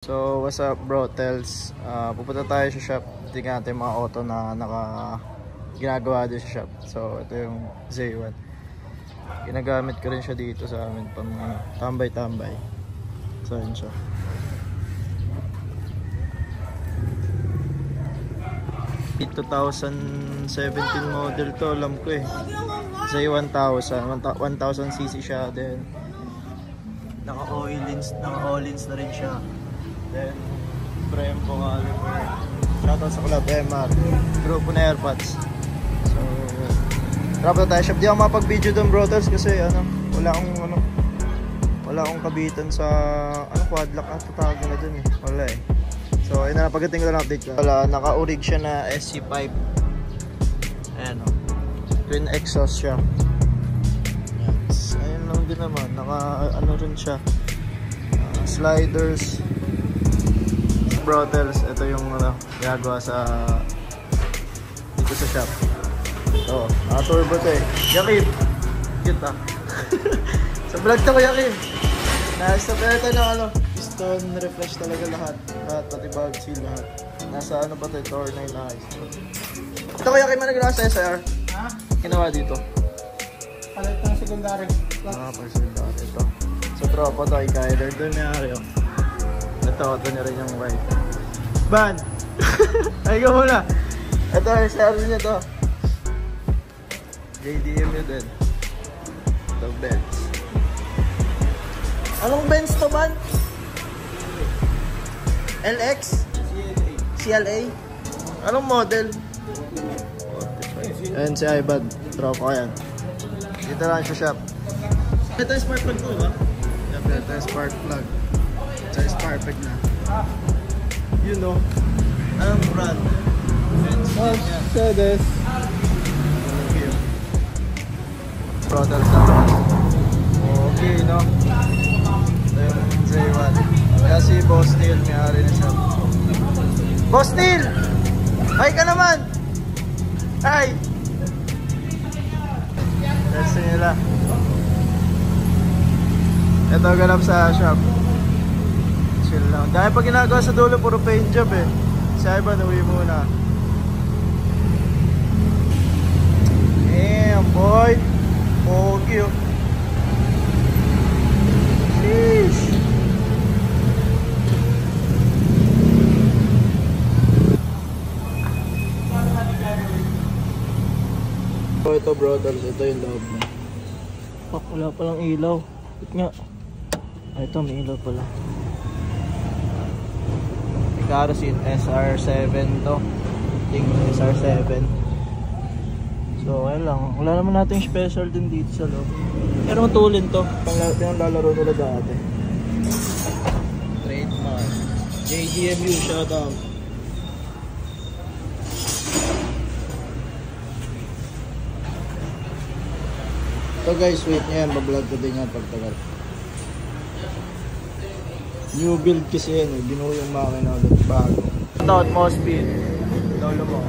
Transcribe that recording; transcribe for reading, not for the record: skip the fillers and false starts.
So what's up bro, Tels? Pupunta tayo sa shop. Tingnan natin mga auto na ginagawa din sa shop. So ito yung Z1. Ginagamit ko rin siya dito sa amin pang tambay-tambay. So yun siya. It 2017 model to, alam ko eh. Z1000, 1000cc siya din. Naka-oilins na rin siya. Then, Brembo caliper. Shoutout sa Club MR. Grupo na AirPods. So, drop na tayo shop. Di ako mapag-video doon, brothers, kasi wala akong kabitan sa quad lock at tatawag na doon eh. Wala eh. So, ayun na, pagdating ko na update ko. Wala, naka-urig siya na SC pipe. Ayan o. Twin exhaust siya. Yes. Ayun lang din naman. Naka-ano rin siya. Sliders. Throttles, ito yung ginagawa sa dito sa shop. So, turbo to eh. Yakib! Cute ah. Sa vlog to ko Yakib. Nasa ito ng piston, refresh talaga lahat. Pati bag seal lahat. Nasa pa to, Tor 9 eyes. Ito ko Yakib, ano ginawa sa SR? Ha? Ginawa dito? Palit ng secondary. Per secondary ito. Sa tropa to, i-kyler doon may ari oh. Ito niya rin yung white. Ban! Ay ka muna! Ito, SR niya to. JDM din. Ito, Benz. Anong Benz to, Ban? LX? CLA? Anong model? Ayan si iBad. Tropa ko yan. Dito lang sa shop. Ito yung spark plug to, ba? Ito yung spark plug. So it's perfect na. You know. Anong brand? Mercedes. Okay. Throttles naman. Okay, no? Ito yung Z1. Kaya si Boss Neil may-ari na siya. Boss Neil! Hi ka naman! Hi! Test nila. Ito ganap sa shop. Chill lang. Dahil pag ginagawa sa dulo, puro paint job eh. Si Ivan, uwi muna. Damn, boy. Pogi oh. Sheesh. So ito brothers, ito yung loob na. Oh, wala palang ilaw. Ba't nga? Ay, ito may ilaw pala. Carousel SR7 to. Ting SR7. So ayun lang. Wala naman natin special din dito sa loob. Pero matulin to. Yung lalaro nila dati. Trademark. JDMU shoutout. So guys, wait nyo yan. Bablog ko din yan pagtagal. New build kasi yan eh. Binuo yung makina ulit bago. Ito at mo speed. Lolo mo.